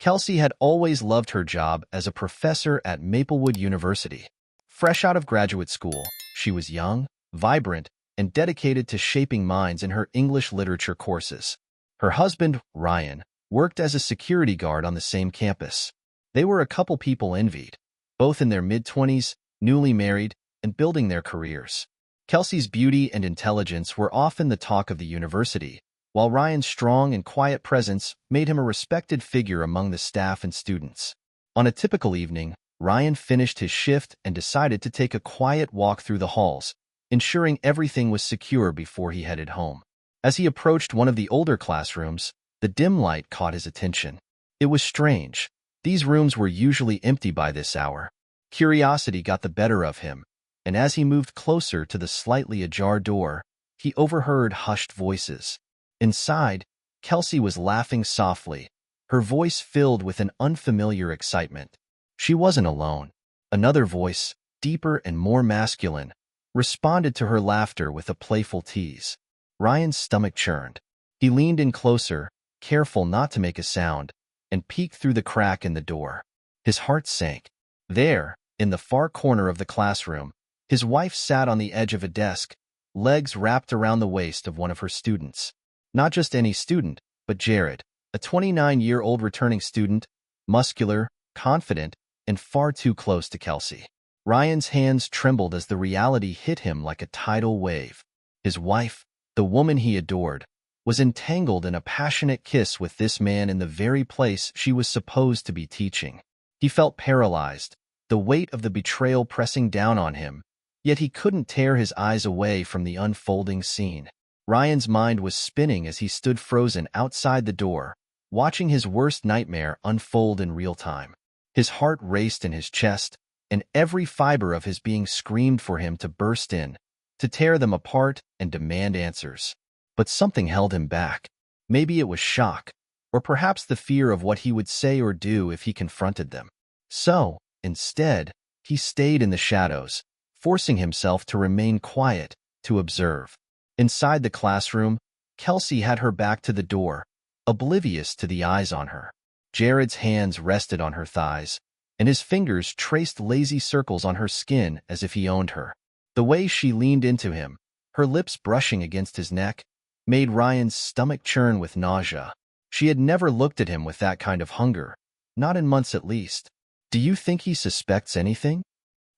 Kelsey had always loved her job as a professor at Maplewood University. Fresh out of graduate school, she was young, vibrant, and dedicated to shaping minds in her English literature courses. Her husband, Ryan, worked as a security guard on the same campus. They were a couple people envied, both in their mid-20s, newly married, and building their careers. Kelsey's beauty and intelligence were often the talk of the university, while Ryan's strong and quiet presence made him a respected figure among the staff and students. On a typical evening, Ryan finished his shift and decided to take a quiet walk through the halls, ensuring everything was secure before he headed home. As he approached one of the older classrooms, the dim light caught his attention. It was strange. These rooms were usually empty by this hour. Curiosity got the better of him, and as he moved closer to the slightly ajar door, he overheard hushed voices. Inside, Kelsey was laughing softly, her voice filled with an unfamiliar excitement. She wasn't alone. Another voice, deeper and more masculine, responded to her laughter with a playful tease. Ryan's stomach churned. He leaned in closer, careful not to make a sound, and peeked through the crack in the door. His heart sank. There, in the far corner of the classroom, his wife sat on the edge of a desk, legs wrapped around the waist of one of her students. Not just any student, but Jared, a 29-year-old returning student, muscular, confident, and far too close to Kelsey. Ryan's hands trembled as the reality hit him like a tidal wave. His wife, the woman he adored, was entangled in a passionate kiss with this man in the very place she was supposed to be teaching. He felt paralyzed, the weight of the betrayal pressing down on him, yet he couldn't tear his eyes away from the unfolding scene. Ryan's mind was spinning as he stood frozen outside the door, watching his worst nightmare unfold in real time. His heart raced in his chest, and every fiber of his being screamed for him to burst in, to tear them apart and demand answers. But something held him back. Maybe it was shock, or perhaps the fear of what he would say or do if he confronted them. So, instead, he stayed in the shadows, forcing himself to remain quiet, to observe. Inside the classroom, Kelsey had her back to the door, oblivious to the eyes on her. Jared's hands rested on her thighs, and his fingers traced lazy circles on her skin as if he owned her. The way she leaned into him, her lips brushing against his neck, made Ryan's stomach churn with nausea. She had never looked at him with that kind of hunger, not in months at least. "Do you think he suspects anything?"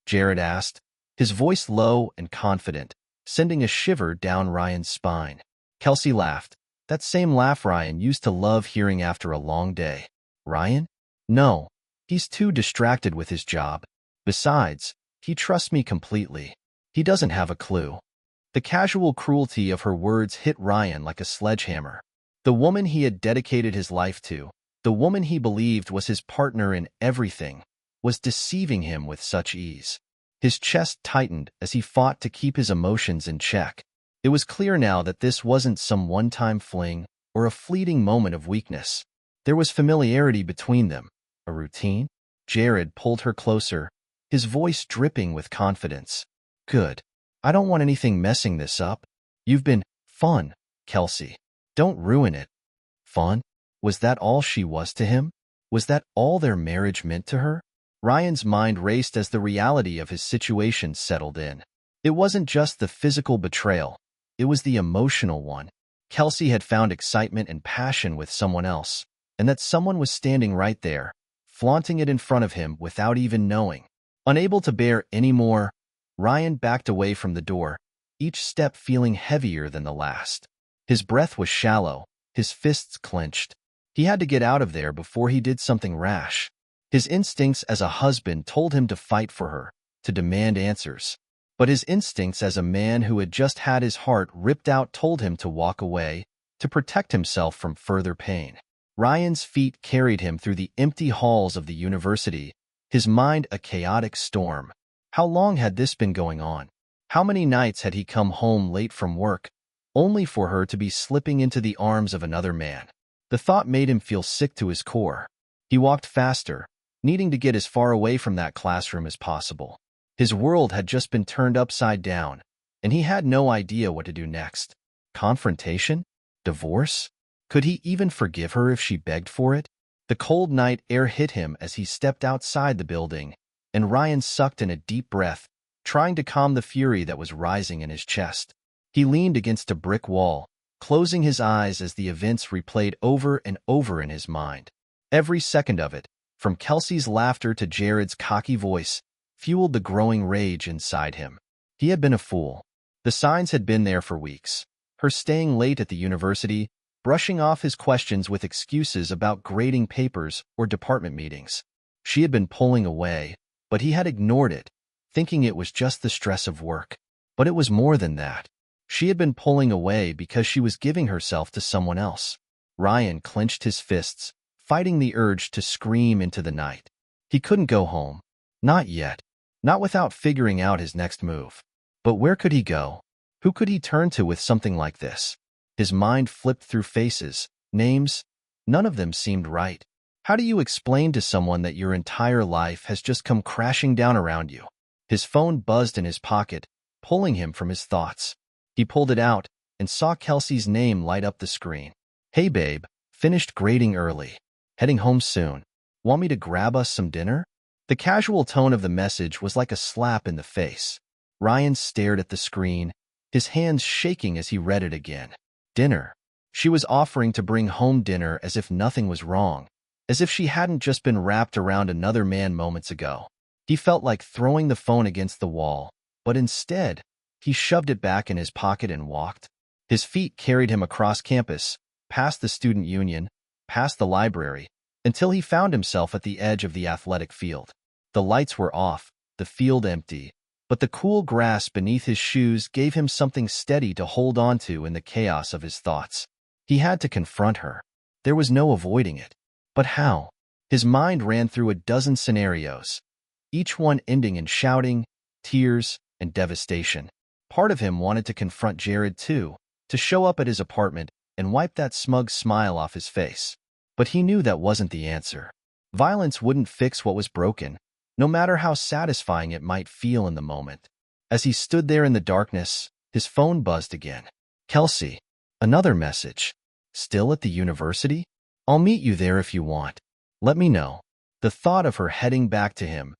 Jared asked, his voice low and confident, sending a shiver down Ryan's spine. Kelsey laughed, that same laugh Ryan used to love hearing after a long day. "Ryan? No, he's too distracted with his job. Besides, he trusts me completely. He doesn't have a clue." The casual cruelty of her words hit Ryan like a sledgehammer. The woman he had dedicated his life to, the woman he believed was his partner in everything, was deceiving him with such ease. His chest tightened as he fought to keep his emotions in check. It was clear now that this wasn't some one-time fling or a fleeting moment of weakness. There was familiarity between them, a routine. Jared pulled her closer, his voice dripping with confidence. "Good. I don't want anything messing this up. You've been fun, Kelsey. Don't ruin it." Fun? Was that all she was to him? Was that all their marriage meant to her? Ryan's mind raced as the reality of his situation settled in. It wasn't just the physical betrayal. It was the emotional one. Kelsey had found excitement and passion with someone else, and that someone was standing right there, flaunting it in front of him without even knowing. Unable to bear any more, Ryan backed away from the door, each step feeling heavier than the last. His breath was shallow, his fists clenched. He had to get out of there before he did something rash. His instincts as a husband told him to fight for her, to demand answers. But his instincts as a man who had just had his heart ripped out told him to walk away, to protect himself from further pain. Ryan's feet carried him through the empty halls of the university, his mind a chaotic storm. How long had this been going on? How many nights had he come home late from work, only for her to be slipping into the arms of another man? The thought made him feel sick to his core. He walked faster, needing to get as far away from that classroom as possible. His world had just been turned upside down, and he had no idea what to do next. Confrontation? Divorce? Could he even forgive her if she begged for it? The cold night air hit him as he stepped outside the building, and Ryan sucked in a deep breath, trying to calm the fury that was rising in his chest. He leaned against a brick wall, closing his eyes as the events replayed over and over in his mind. Every second of it, from Kelsey's laughter to Jared's cocky voice, fueled the growing rage inside him. He had been a fool. The signs had been there for weeks. Her staying late at the university, brushing off his questions with excuses about grading papers or department meetings. She had been pulling away, but he had ignored it, thinking it was just the stress of work. But it was more than that. She had been pulling away because she was giving herself to someone else. Ryan clenched his fists, fighting the urge to scream into the night. He couldn't go home. Not yet. Not without figuring out his next move. But where could he go? Who could he turn to with something like this? His mind flipped through faces, names. None of them seemed right. How do you explain to someone that your entire life has just come crashing down around you? His phone buzzed in his pocket, pulling him from his thoughts. He pulled it out and saw Kelsey's name light up the screen. Hey babe, finished grading early. Heading home soon. Want me to grab us some dinner? The casual tone of the message was like a slap in the face. Ryan stared at the screen, his hands shaking as he read it again. Dinner. She was offering to bring home dinner as if nothing was wrong, as if she hadn't just been wrapped around another man moments ago. He felt like throwing the phone against the wall, but instead, he shoved it back in his pocket and walked. His feet carried him across campus, past the student union, past the library, until he found himself at the edge of the athletic field. The lights were off, the field empty, but the cool grass beneath his shoes gave him something steady to hold on to in the chaos of his thoughts. He had to confront her. There was no avoiding it. But how? His mind ran through a dozen scenarios, each one ending in shouting, tears, and devastation. Part of him wanted to confront Jared too, to show up at his apartment and wipe that smug smile off his face. But he knew that wasn't the answer. Violence wouldn't fix what was broken, no matter how satisfying it might feel in the moment. As he stood there in the darkness, his phone buzzed again. Kelsey. Another message. Still at the university? I'll meet you there if you want. Let me know. The thought of her heading back to him,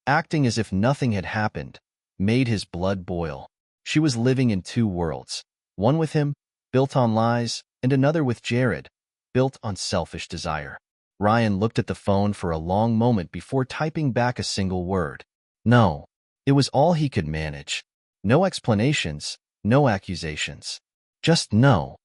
acting as if nothing had happened, made his blood boil. She was living in two worlds, one with him, built on lies, and another with Jared, built on selfish desire. Ryan looked at the phone for a long moment before typing back a single word. No. It was all he could manage. No explanations, no accusations. Just no.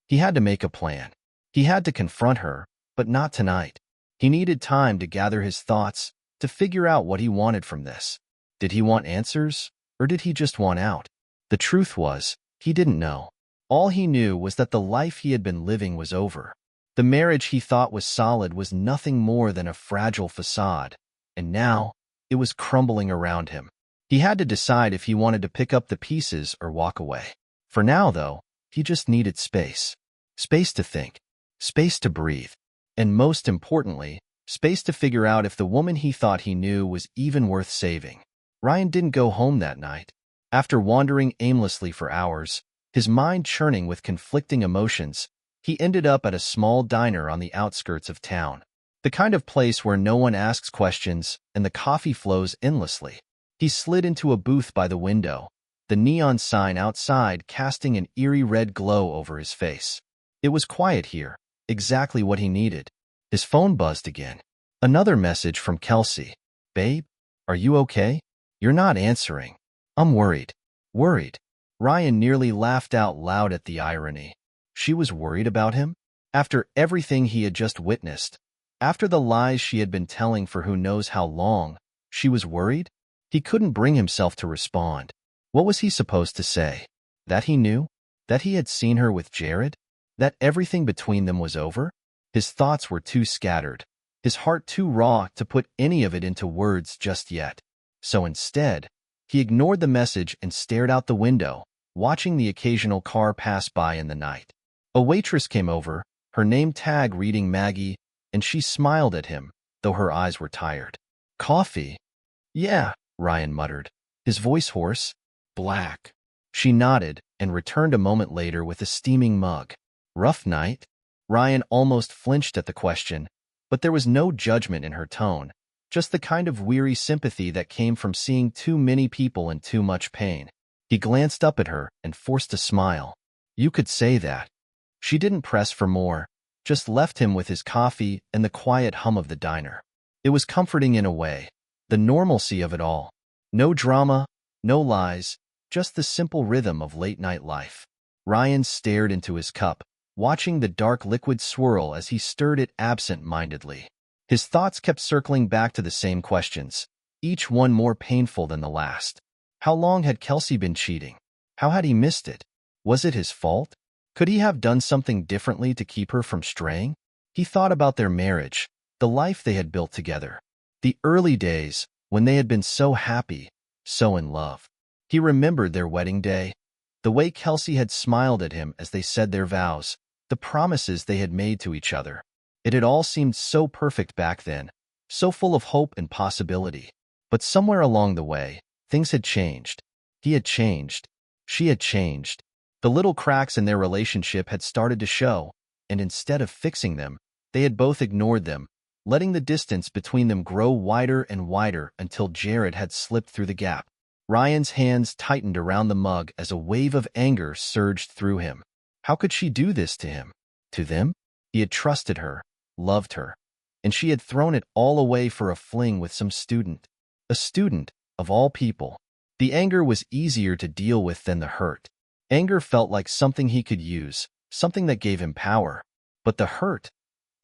He had to make a plan. He had to confront her, but not tonight. He needed time to gather his thoughts, to figure out what he wanted from this. Did he want answers, or did he just want out? The truth was, he didn't know. All he knew was that the life he had been living was over. The marriage he thought was solid was nothing more than a fragile facade, and now, it was crumbling around him. He had to decide if he wanted to pick up the pieces or walk away. For now, though, he just needed space. Space to think. Space to breathe. And most importantly, space to figure out if the woman he thought he knew was even worth saving. Ryan didn't go home that night. After wandering aimlessly for hours, his mind churning with conflicting emotions, he ended up at a small diner on the outskirts of town. The kind of place where no one asks questions and the coffee flows endlessly. He slid into a booth by the window, the neon sign outside casting an eerie red glow over his face. It was quiet here, exactly what he needed. His phone buzzed again. Another message from Kelsey. Babe, are you okay? You're not answering. I'm worried. Worried. Ryan nearly laughed out loud at the irony. She was worried about him? After everything he had just witnessed, after the lies she had been telling for who knows how long, she was worried? He couldn't bring himself to respond. What was he supposed to say? That he knew? That he had seen her with Jared? That everything between them was over? His thoughts were too scattered, his heart too raw to put any of it into words just yet. So instead, he ignored the message and stared out the window, watching the occasional car pass by in the night. A waitress came over, her name tag reading Maggie, and she smiled at him, though her eyes were tired. Coffee? Yeah, Ryan muttered, his voice hoarse. Black. She nodded and returned a moment later with a steaming mug. Rough night? Ryan almost flinched at the question, But there was no judgment in her tone, just the kind of weary sympathy that came from seeing too many people in too much pain. He glanced up at her and forced a smile. You could say that. She didn't press for more, just left him with his coffee and the quiet hum of the diner. It was comforting in a way, the normalcy of it all. No drama, no lies, just the simple rhythm of late-night life. Ryan stared into his cup, watching the dark liquid swirl as he stirred it absent-mindedly. His thoughts kept circling back to the same questions, each one more painful than the last. How long had Kelsey been cheating? How had he missed it? Was it his fault? Could he have done something differently to keep her from straying? He thought about their marriage, the life they had built together, the early days when they had been so happy, so in love. He remembered their wedding day, the way Kelsey had smiled at him as they said their vows, the promises they had made to each other. It had all seemed so perfect back then, so full of hope and possibility. But somewhere along the way, things had changed. He had changed. She had changed. The little cracks in their relationship had started to show, and instead of fixing them, they had both ignored them, letting the distance between them grow wider and wider until Jared had slipped through the gap. Ryan's hands tightened around the mug as a wave of anger surged through him. How could she do this to him? To them? He had trusted her, loved her, and she had thrown it all away for a fling with some student. A student, of all people. The anger was easier to deal with than the hurt. Anger felt like something he could use, something that gave him power. But the hurt,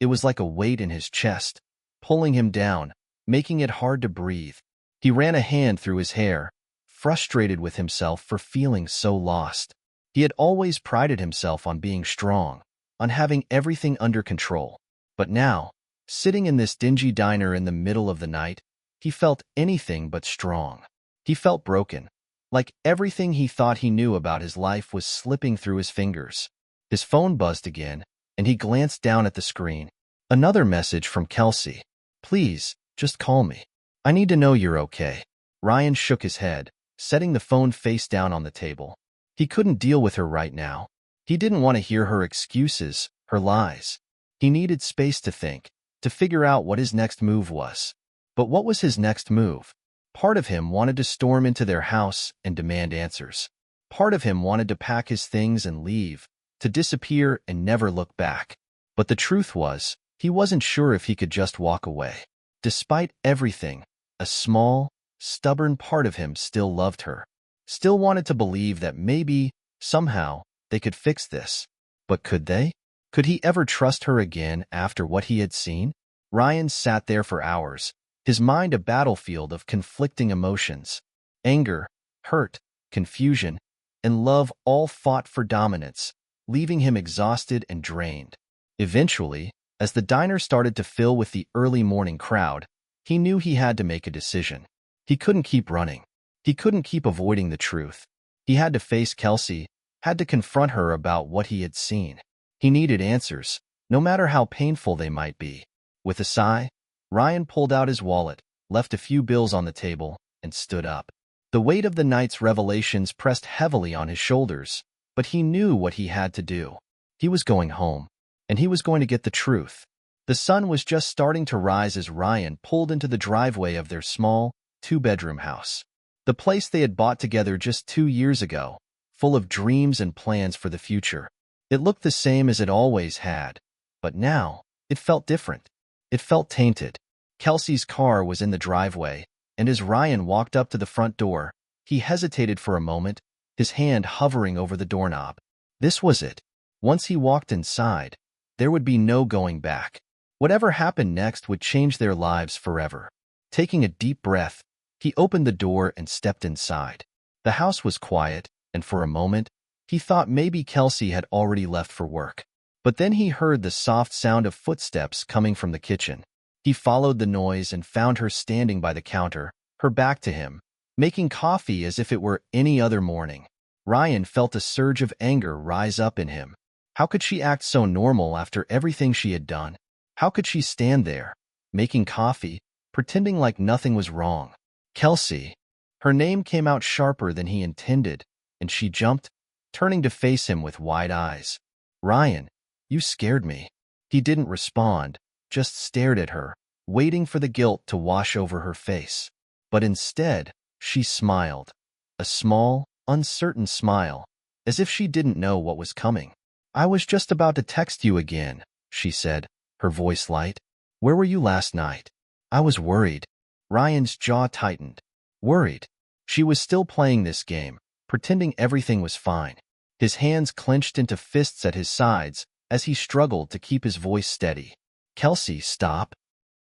it was like a weight in his chest, pulling him down, making it hard to breathe. He ran a hand through his hair, frustrated with himself for feeling so lost. He had always prided himself on being strong, on having everything under control. But now, sitting in this dingy diner in the middle of the night, he felt anything but strong. He felt broken, like everything he thought he knew about his life was slipping through his fingers. His phone buzzed again, and he glanced down at the screen. Another message from Kelsey. Please, just call me. I need to know you're okay. Ryan shook his head, setting the phone face down on the table. He couldn't deal with her right now. He didn't want to hear her excuses, her lies. He needed space to think, to figure out what his next move was. But what was his next move? Part of him wanted to storm into their house and demand answers. Part of him wanted to pack his things and leave, to disappear and never look back. But the truth was, he wasn't sure if he could just walk away. Despite everything, a small, stubborn part of him still loved her, still wanted to believe that maybe, somehow, they could fix this. But could they? Could he ever trust her again after what he had seen? Ryan sat there for hours, his mind a battlefield of conflicting emotions. Anger, hurt, confusion, and love all fought for dominance, leaving him exhausted and drained. Eventually, as the diner started to fill with the early morning crowd, he knew he had to make a decision. He couldn't keep running. He couldn't keep avoiding the truth. He had to face Kelsey, had to confront her about what he had seen. He needed answers, no matter how painful they might be. With a sigh, Ryan pulled out his wallet, left a few bills on the table, and stood up. The weight of the night's revelations pressed heavily on his shoulders, but he knew what he had to do. He was going home, and he was going to get the truth. The sun was just starting to rise as Ryan pulled into the driveway of their small, two-bedroom house. The place they had bought together just 2 years ago, full of dreams and plans for the future. It looked the same as it always had, but now, it felt different. It felt tainted. Kelsey's car was in the driveway, and as Ryan walked up to the front door, he hesitated for a moment, his hand hovering over the doorknob. This was it. Once he walked inside, there would be no going back. Whatever happened next would change their lives forever. Taking a deep breath, he opened the door and stepped inside. The house was quiet, and for a moment, he thought maybe Kelsey had already left for work. But then he heard the soft sound of footsteps coming from the kitchen. He followed the noise and found her standing by the counter, her back to him, making coffee as if it were any other morning. Ryan felt a surge of anger rise up in him. How could she act so normal after everything she had done? How could she stand there, making coffee, pretending like nothing was wrong? Kelsey. Her name came out sharper than he intended, and she jumped, turning to face him with wide eyes. Ryan, you scared me. He didn't respond, just stared at her, waiting for the guilt to wash over her face. But instead, she smiled. A small, uncertain smile, as if she didn't know what was coming. "I was just about to text you again," she said, her voice light. "Where were you last night?" "I was worried." Ryan's jaw tightened. Worried. She was still playing this game, pretending everything was fine. His hands clenched into fists at his sides as he struggled to keep his voice steady. "Kelsey, stop."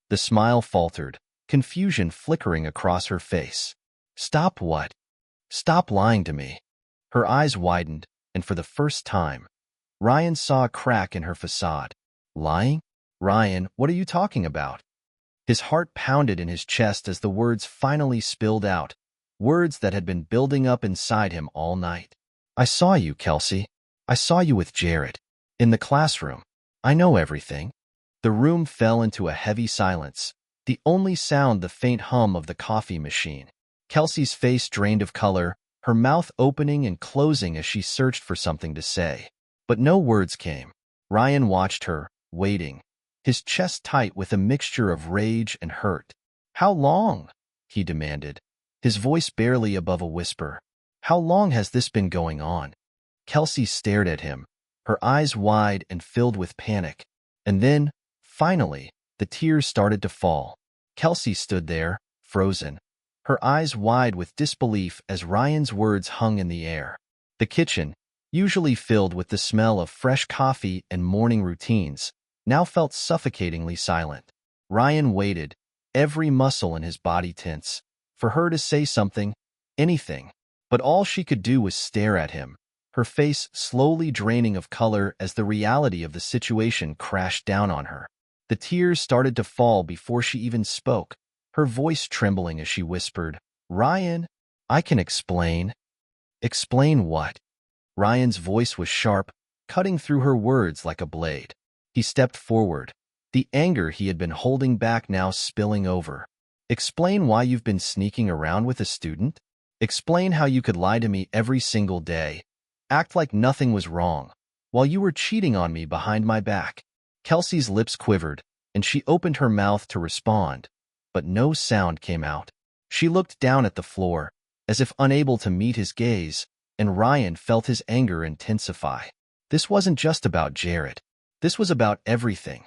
The smile faltered, confusion flickering across her face. "Stop what?" "Stop lying to me." Her eyes widened, and for the first time, Ryan saw a crack in her facade. "Lying? Ryan, what are you talking about?" His heart pounded in his chest as the words finally spilled out, words that had been building up inside him all night. "I saw you, Kelsey. I saw you with Jared. In the classroom. I know everything." The room fell into a heavy silence, the only sound the faint hum of the coffee machine. Kelsey's face drained of color, her mouth opening and closing as she searched for something to say. But no words came. Ryan watched her, waiting, his chest tight with a mixture of rage and hurt. "How long?" he demanded, his voice barely above a whisper. "How long has this been going on?" Kelsey stared at him, her eyes wide and filled with panic. And then, finally, the tears started to fall. Kelsey stood there, frozen, her eyes wide with disbelief as Ryan's words hung in the air. The kitchen, usually filled with the smell of fresh coffee and morning routines, now felt suffocatingly silent. Ryan waited, every muscle in his body tense, for her to say something, anything. But all she could do was stare at him, her face slowly draining of color as the reality of the situation crashed down on her. The tears started to fall before she even spoke, her voice trembling as she whispered, "Ryan, I can explain." "Explain what?" Ryan's voice was sharp, cutting through her words like a blade. He stepped forward, the anger he had been holding back now spilling over. "Explain why you've been sneaking around with a student? Explain how you could lie to me every single day, act like nothing was wrong, while you were cheating on me behind my back." Kelsey's lips quivered, and she opened her mouth to respond, but no sound came out. She looked down at the floor, as if unable to meet his gaze, and Ryan felt his anger intensify. This wasn't just about Jared. This was about everything.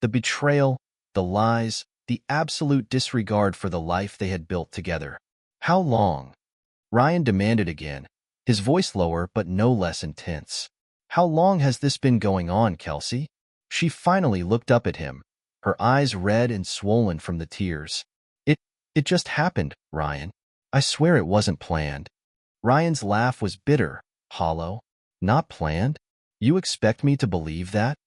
The betrayal, the lies, the absolute disregard for the life they had built together. "How long?" Ryan demanded again, his voice lower but no less intense. "How long has this been going on, Kelsey?" She finally looked up at him, her eyes red and swollen from the tears. It just happened, Ryan. I swear it wasn't planned." Ryan's laugh was bitter, hollow. "Not planned? You expect me to believe that?"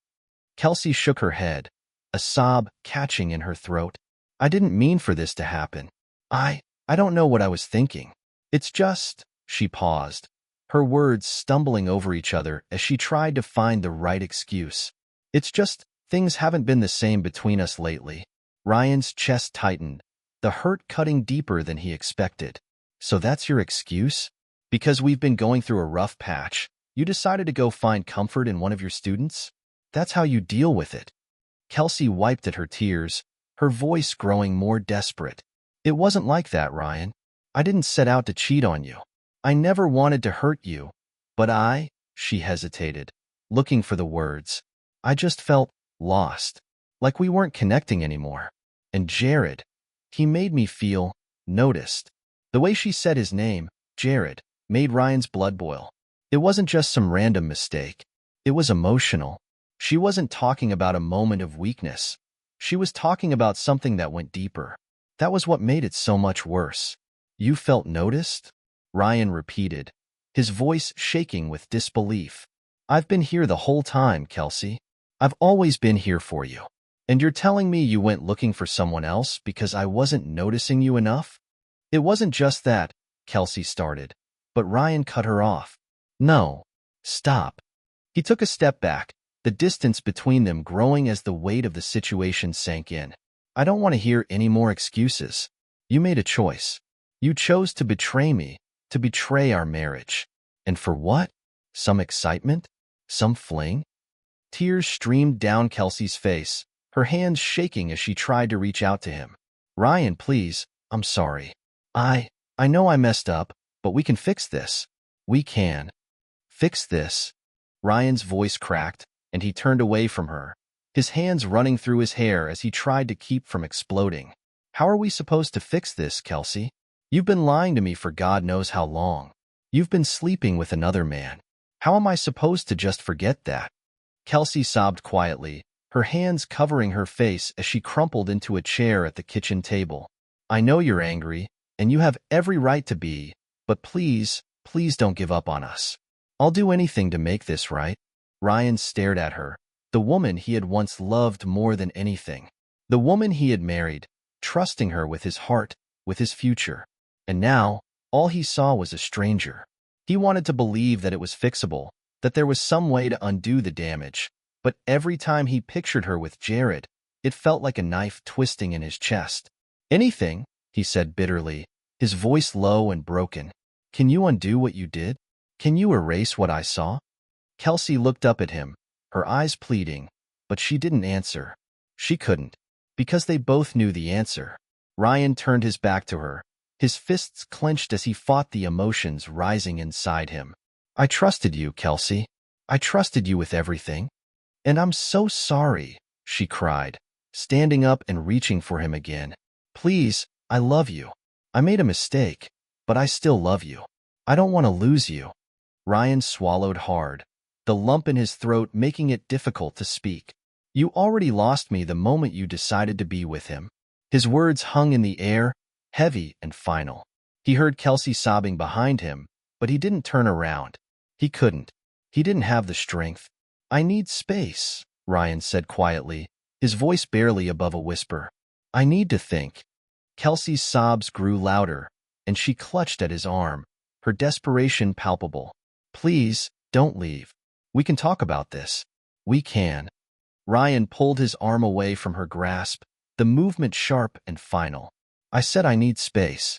Kelsey shook her head, a sob catching in her throat. "I didn't mean for this to happen. I don't know what I was thinking. It's just—" She paused, her words stumbling over each other as she tried to find the right excuse. "It's just, things haven't been the same between us lately." Ryan's chest tightened, the hurt cutting deeper than he expected. "So that's your excuse? Because we've been going through a rough patch, you decided to go find comfort in one of your students? That's how you deal with it?" Kelsey wiped at her tears, her voice growing more desperate. "It wasn't like that, Ryan. I didn't set out to cheat on you. I never wanted to hurt you. But she hesitated, looking for the words. "I just felt lost, like we weren't connecting anymore. And Jared, he made me feel noticed." The way she said his name, Jared, made Ryan's blood boil. It wasn't just some random mistake. It was emotional. She wasn't talking about a moment of weakness. She was talking about something that went deeper. That was what made it so much worse. "You felt noticed?" Ryan repeated, his voice shaking with disbelief. "I've been here the whole time, Kelsey. I've always been here for you. And you're telling me you went looking for someone else because I wasn't noticing you enough?" "It wasn't just that," Kelsey started, but Ryan cut her off. "No, stop." He took a step back, the distance between them growing as the weight of the situation sank in. "I don't want to hear any more excuses. You made a choice. You chose to betray me, to betray our marriage. And for what? Some excitement? Some fling?" Tears streamed down Kelsey's face, her hands shaking as she tried to reach out to him. "Ryan, please, I'm sorry. I know I messed up, but we can fix this. We can. Fix this." Ryan's voice cracked, and he turned away from her, his hands running through his hair as he tried to keep from exploding. "How are we supposed to fix this, Kelsey? You've been lying to me for God knows how long. You've been sleeping with another man. How am I supposed to just forget that?" Kelsey sobbed quietly, her hands covering her face as she crumpled into a chair at the kitchen table. "I know you're angry, and you have every right to be, but please, please don't give up on us. I'll do anything to make this right." Ryan stared at her, the woman he had once loved more than anything. The woman he had married, trusting her with his heart, with his future. And now, all he saw was a stranger. He wanted to believe that it was fixable, that there was some way to undo the damage, but every time he pictured her with Jared, it felt like a knife twisting in his chest. "Anything," he said bitterly, his voice low and broken. "Can you undo what you did? Can you erase what I saw?" Kelsey looked up at him, her eyes pleading, but she didn't answer. She couldn't, because they both knew the answer. Ryan turned his back to her, his fists clenched as he fought the emotions rising inside him. "I trusted you, Kelsey. I trusted you with everything. And I'm so sorry," she cried, standing up and reaching for him again. "Please, I love you. I made a mistake, but I still love you. I don't want to lose you." Ryan swallowed hard, the lump in his throat making it difficult to speak. "You already lost me the moment you decided to be with him." His words hung in the air, heavy and final. He heard Kelsey sobbing behind him, but he didn't turn around. He couldn't. He didn't have the strength. "I need space," Ryan said quietly, his voice barely above a whisper. "I need to think." Kelsey's sobs grew louder, and she clutched at his arm, her desperation palpable. "Please, don't leave. We can talk about this. We can." Ryan pulled his arm away from her grasp, the movement sharp and final. "I said I need space."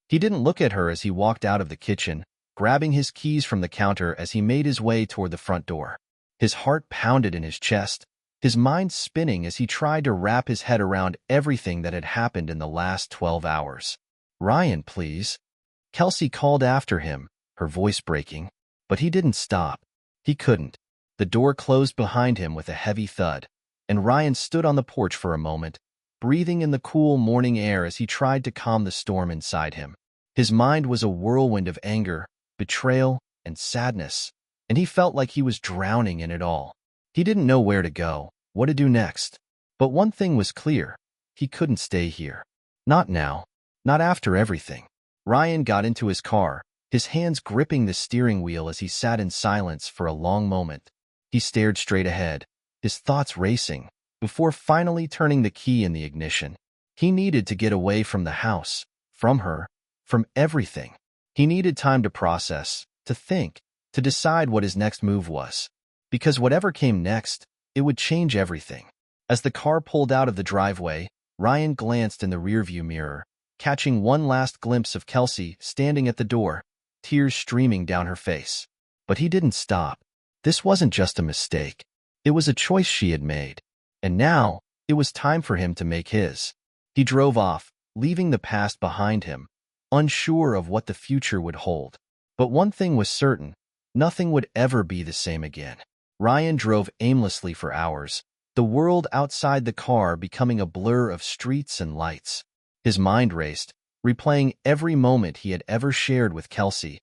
He didn't look at her as he walked out of the kitchen, grabbing his keys from the counter as he made his way toward the front door. His heart pounded in his chest, his mind spinning as he tried to wrap his head around everything that had happened in the last 12 hours. "Ryan, please." Kelsey called after him, her voice breaking, but he didn't stop. He couldn't. The door closed behind him with a heavy thud, and Ryan stood on the porch for a moment, breathing in the cool morning air as he tried to calm the storm inside him. His mind was a whirlwind of anger, betrayal, and sadness, and he felt like he was drowning in it all. He didn't know where to go, what to do next. But one thing was clear. He couldn't stay here. Not now. Not after everything. Ryan got into his car, his hands gripping the steering wheel as he sat in silence for a long moment. He stared straight ahead, his thoughts racing, before finally turning the key in the ignition. He needed to get away from the house, from her, from everything. He needed time to process, to think, to decide what his next move was. Because whatever came next, it would change everything. As the car pulled out of the driveway, Ryan glanced in the rearview mirror, catching one last glimpse of Kelsey standing at the door, tears streaming down her face. But he didn't stop. This wasn't just a mistake. It was a choice she had made. And now, it was time for him to make his. He drove off, leaving the past behind him, unsure of what the future would hold. But one thing was certain, nothing would ever be the same again. Ryan drove aimlessly for hours, the world outside the car becoming a blur of streets and lights. His mind raced, replaying every moment he had ever shared with Kelsey.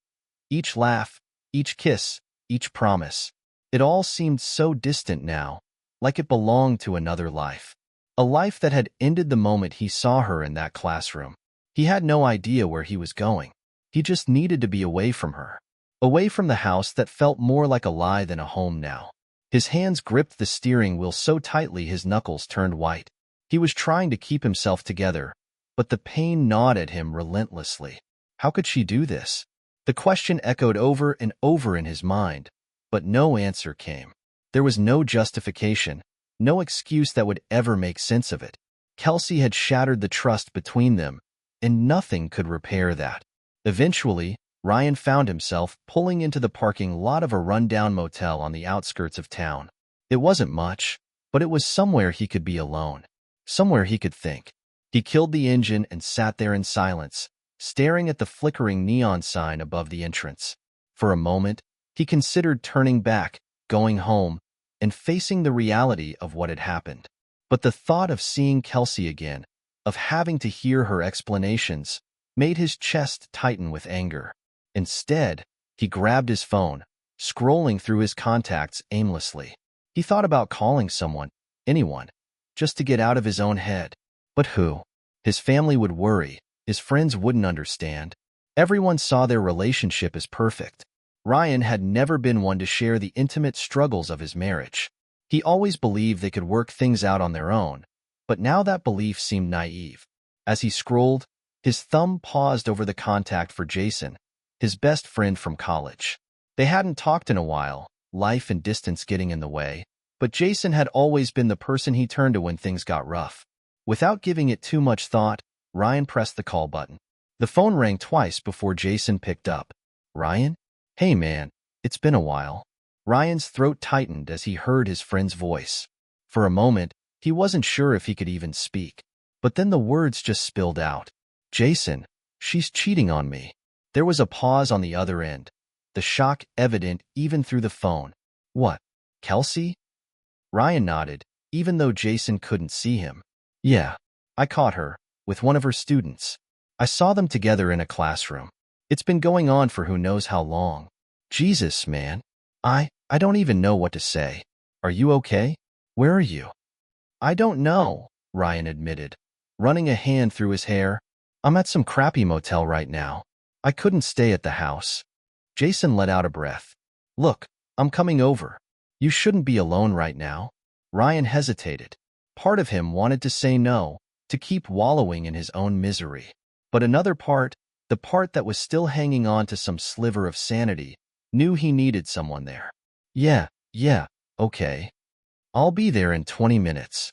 Each laugh, each kiss, each promise. It all seemed so distant now, like it belonged to another life. A life that had ended the moment he saw her in that classroom. He had no idea where he was going. He just needed to be away from her. Away from the house that felt more like a lie than a home now. His hands gripped the steering wheel so tightly his knuckles turned white. He was trying to keep himself together, but the pain gnawed at him relentlessly. How could she do this? The question echoed over and over in his mind, but no answer came. There was no justification, no excuse that would ever make sense of it. Kelsey had shattered the trust between them, and nothing could repair that. Eventually, Ryan found himself pulling into the parking lot of a rundown motel on the outskirts of town. It wasn't much, But it was somewhere he could be alone, somewhere he could think. He killed the engine and sat there in silence, staring at the flickering neon sign above the entrance. For a moment, he considered turning back, going home, and facing the reality of what had happened. But the thought of seeing Kelsey again, of having to hear her explanations, made his chest tighten with anger. Instead, he grabbed his phone, scrolling through his contacts aimlessly. He thought about calling someone, anyone, just to get out of his own head. But who? His family would worry. His friends wouldn't understand. Everyone saw their relationship as perfect. Ryan had never been one to share the intimate struggles of his marriage. He always believed they could work things out on their own, but now that belief seemed naive. As he scrolled, his thumb paused over the contact for Jason, his best friend from college. They hadn't talked in a while, life and distance getting in the way, but Jason had always been the person he turned to when things got rough. Without giving it too much thought, Ryan pressed the call button. The phone rang twice before Jason picked up. Ryan? Hey man, it's been a while. Ryan's throat tightened as he heard his friend's voice. For a moment, he wasn't sure if he could even speak. But then the words just spilled out. Jason, she's cheating on me. There was a pause on the other end, the shock evident even through the phone. What? Kelsey? Ryan nodded, even though Jason couldn't see him. Yeah, I caught her, with one of her students. I saw them together in a classroom. It's been going on for who knows how long. Jesus, man. I don't even know what to say. Are you okay? Where are you? I don't know, Ryan admitted, running a hand through his hair. I'm at some crappy motel right now. I couldn't stay at the house. Jason let out a breath. Look, I'm coming over. You shouldn't be alone right now. Ryan hesitated. Part of him wanted to say no, to keep wallowing in his own misery. But another part, the part that was still hanging on to some sliver of sanity, knew he needed someone there. Yeah, okay. I'll be there in 20 minutes.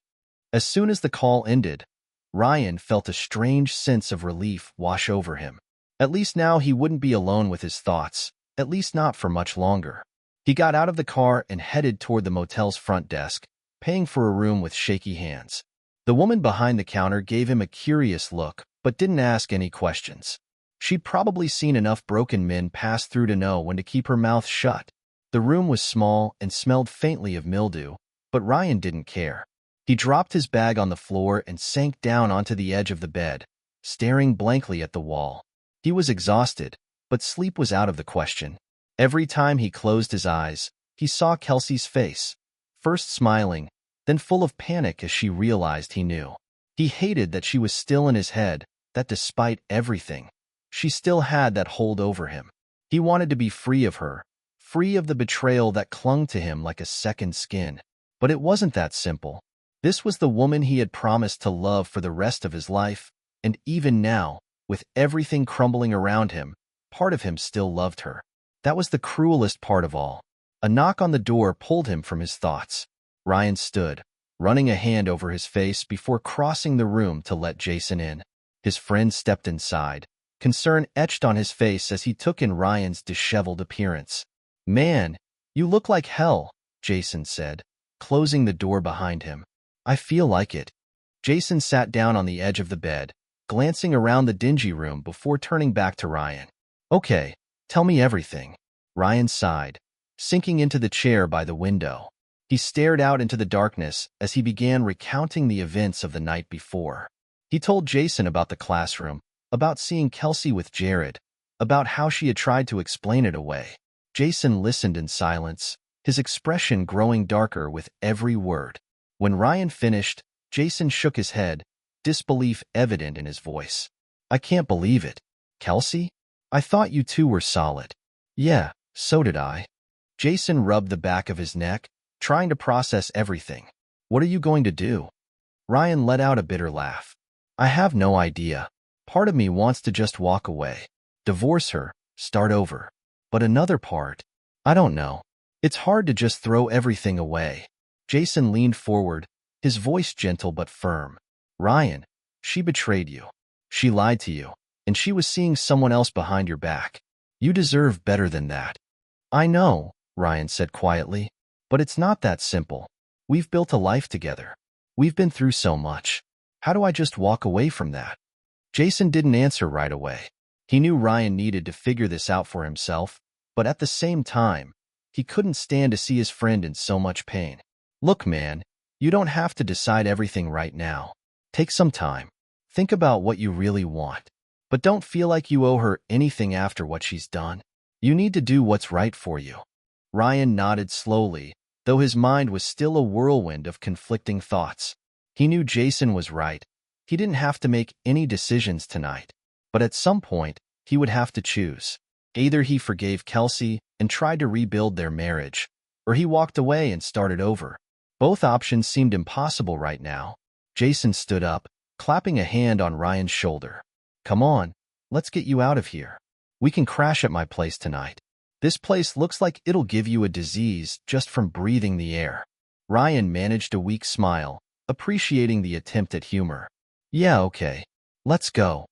As soon as the call ended, Ryan felt a strange sense of relief wash over him. At least now he wouldn't be alone with his thoughts, at least not for much longer. He got out of the car and headed toward the motel's front desk, paying for a room with shaky hands. The woman behind the counter gave him a curious look, but didn't ask any questions. She'd probably seen enough broken men pass through to know when to keep her mouth shut. The room was small and smelled faintly of mildew, but Ryan didn't care. He dropped his bag on the floor and sank down onto the edge of the bed, staring blankly at the wall. He was exhausted, but sleep was out of the question. Every time he closed his eyes, he saw Kelsey's face, first smiling, then full of panic as she realized he knew. He hated that she was still in his head, that despite everything, she still had that hold over him. He wanted to be free of her, free of the betrayal that clung to him like a second skin. But it wasn't that simple. This was the woman he had promised to love for the rest of his life, and even now, with everything crumbling around him, part of him still loved her. That was the cruelest part of all. A knock on the door pulled him from his thoughts. Ryan stood, running a hand over his face before crossing the room to let Jason in. His friend stepped inside, concern etched on his face as he took in Ryan's disheveled appearance. Man, you look like hell, Jason said, closing the door behind him. I feel like it. Jason sat down on the edge of the bed, glancing around the dingy room before turning back to Ryan. Okay, tell me everything. Ryan sighed, sinking into the chair by the window. He stared out into the darkness as he began recounting the events of the night before. He told Jason about the classroom, about seeing Kelsey with Jared, about how she had tried to explain it away. Jason listened in silence, his expression growing darker with every word. When Ryan finished, Jason shook his head, disbelief evident in his voice. I can't believe it. Kelsey? I thought you two were solid. Yeah, so did I. Jason rubbed the back of his neck, trying to process everything. What are you going to do? Ryan let out a bitter laugh. I have no idea. Part of me wants to just walk away, divorce her, start over. But another part, I don't know. It's hard to just throw everything away. Jason leaned forward, his voice gentle but firm. Ryan, she betrayed you. She lied to you, and she was seeing someone else behind your back. You deserve better than that. I know, Ryan said quietly, but it's not that simple. We've built a life together. We've been through so much. How do I just walk away from that? Jason didn't answer right away. He knew Ryan needed to figure this out for himself, but at the same time, he couldn't stand to see his friend in so much pain. Look, man, you don't have to decide everything right now. Take some time. Think about what you really want. But don't feel like you owe her anything after what she's done. You need to do what's right for you. Ryan nodded slowly, though his mind was still a whirlwind of conflicting thoughts. He knew Jason was right. He didn't have to make any decisions tonight. But at some point, he would have to choose. Either he forgave Kelsey and tried to rebuild their marriage, or he walked away and started over. Both options seemed impossible right now. Jason stood up, clapping a hand on Ryan's shoulder. Come on, let's get you out of here. We can crash at my place tonight. This place looks like it'll give you a disease just from breathing the air. Ryan managed a weak smile, appreciating the attempt at humor. Yeah, okay. Let's go.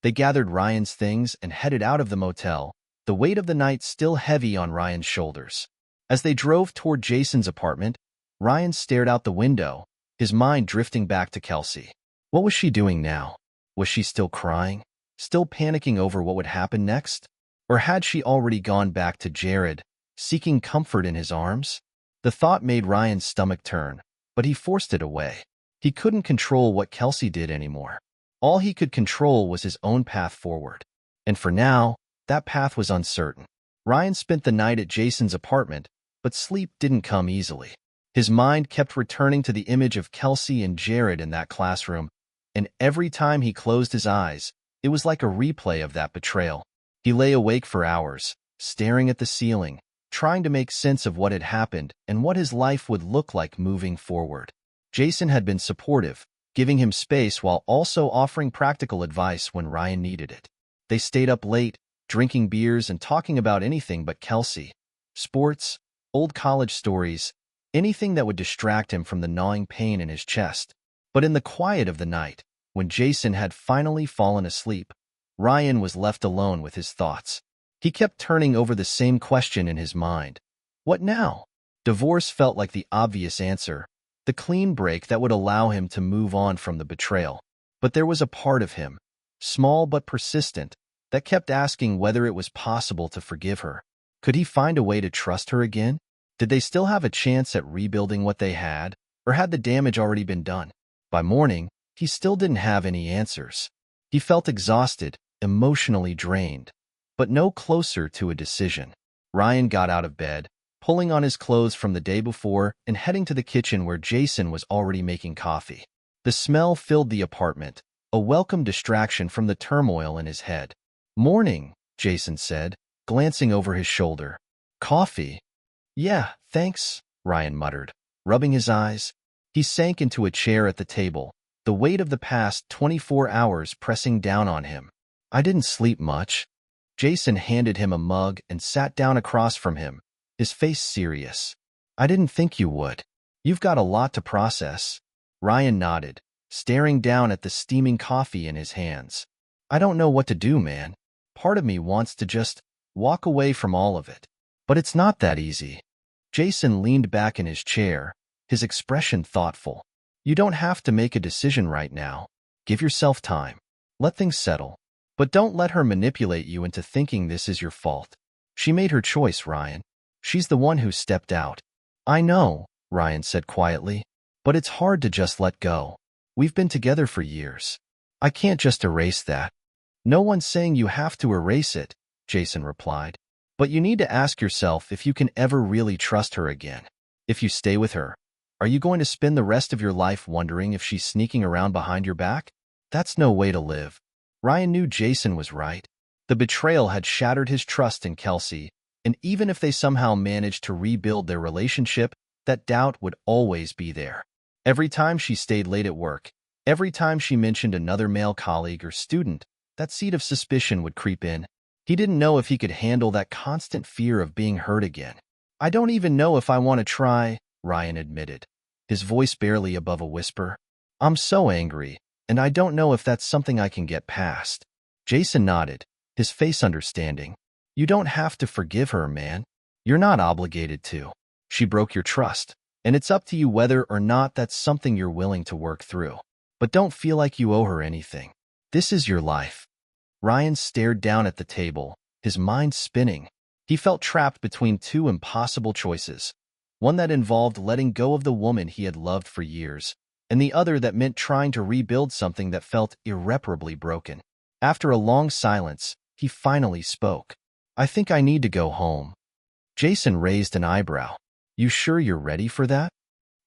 They gathered Ryan's things and headed out of the motel, the weight of the night still heavy on Ryan's shoulders. As they drove toward Jason's apartment, Ryan stared out the window, his mind drifting back to Kelsey. What was she doing now? Was she still crying? Still panicking over what would happen next? Or had she already gone back to Jared, seeking comfort in his arms? The thought made Ryan's stomach turn, but he forced it away. He couldn't control what Kelsey did anymore. All he could control was his own path forward. And for now, that path was uncertain. Ryan spent the night at Jason's apartment, but sleep didn't come easily. His mind kept returning to the image of Kelsey and Jared in that classroom, and every time he closed his eyes, it was like a replay of that betrayal. He lay awake for hours, staring at the ceiling, trying to make sense of what had happened and what his life would look like moving forward. Jason had been supportive, giving him space while also offering practical advice when Ryan needed it. They stayed up late, drinking beers and talking about anything but Kelsey. Sports, old college stories, anything that would distract him from the gnawing pain in his chest. But in the quiet of the night, when Jason had finally fallen asleep, Ryan was left alone with his thoughts. He kept turning over the same question in his mind. What now? Divorce felt like the obvious answer, the clean break that would allow him to move on from the betrayal. But there was a part of him, small but persistent, that kept asking whether it was possible to forgive her. Could he find a way to trust her again? Did they still have a chance at rebuilding what they had, or had the damage already been done? By morning, he still didn't have any answers. He felt exhausted, emotionally drained, but no closer to a decision. Ryan got out of bed, pulling on his clothes from the day before and heading to the kitchen where Jason was already making coffee. The smell filled the apartment, a welcome distraction from the turmoil in his head. Morning, Jason said, glancing over his shoulder. Coffee? Yeah, thanks, Ryan muttered, rubbing his eyes. He sank into a chair at the table, the weight of the past 24 hours pressing down on him. I didn't sleep much. Jason handed him a mug and sat down across from him, his face serious. I didn't think you would. You've got a lot to process. Ryan nodded, staring down at the steaming coffee in his hands. I don't know what to do, man. Part of me wants to just walk away from all of it. But it's not that easy. Jason leaned back in his chair, his expression thoughtful. You don't have to make a decision right now. Give yourself time. Let things settle. But don't let her manipulate you into thinking this is your fault. She made her choice, Ryan. She's the one who stepped out. I know, Ryan said quietly, but it's hard to just let go. We've been together for years. I can't just erase that. No one's saying you have to erase it, Jason replied. But you need to ask yourself if you can ever really trust her again. If you stay with her, are you going to spend the rest of your life wondering if she's sneaking around behind your back? That's no way to live. Ryan knew Jason was right. The betrayal had shattered his trust in Kelsey, and even if they somehow managed to rebuild their relationship, that doubt would always be there. Every time she stayed late at work, every time she mentioned another male colleague or student, that seed of suspicion would creep in. He didn't know if he could handle that constant fear of being hurt again. I don't even know if I want to try, Ryan admitted, his voice barely above a whisper. I'm so angry, and I don't know if that's something I can get past. Jason nodded, his face understanding. You don't have to forgive her, man. You're not obligated to. She broke your trust, And it's up to you whether or not that's something you're willing to work through. But don't feel like you owe her anything. This is your life. Ryan stared down at the table, his mind spinning. He felt trapped between two impossible choices. One that involved letting go of the woman he had loved for years, and the other that meant trying to rebuild something that felt irreparably broken. After a long silence, he finally spoke. I think I need to go home. Jason raised an eyebrow. You sure you're ready for that?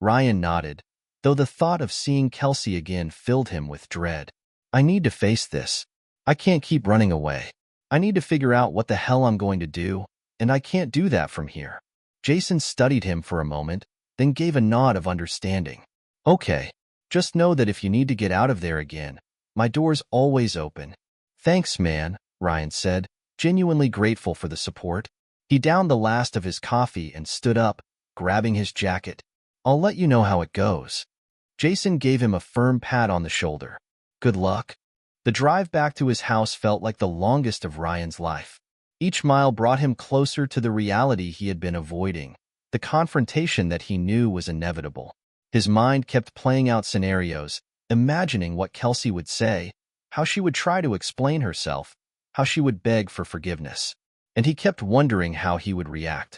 Ryan nodded, though the thought of seeing Kelsey again filled him with dread. I need to face this. I can't keep running away. I need to figure out what the hell I'm going to do, and I can't do that from here. Jason studied him for a moment, then gave a nod of understanding. Okay, just know that if you need to get out of there again, my door's always open. Thanks, man, Ryan said, genuinely grateful for the support. He downed the last of his coffee and stood up, grabbing his jacket. I'll let you know how it goes. Jason gave him a firm pat on the shoulder. Good luck. The drive back to his house felt like the longest of Ryan's life. Each mile brought him closer to the reality he had been avoiding, the confrontation that he knew was inevitable. His mind kept playing out scenarios, imagining what Kelsey would say, how she would try to explain herself, how she would beg for forgiveness. And he kept wondering how he would react,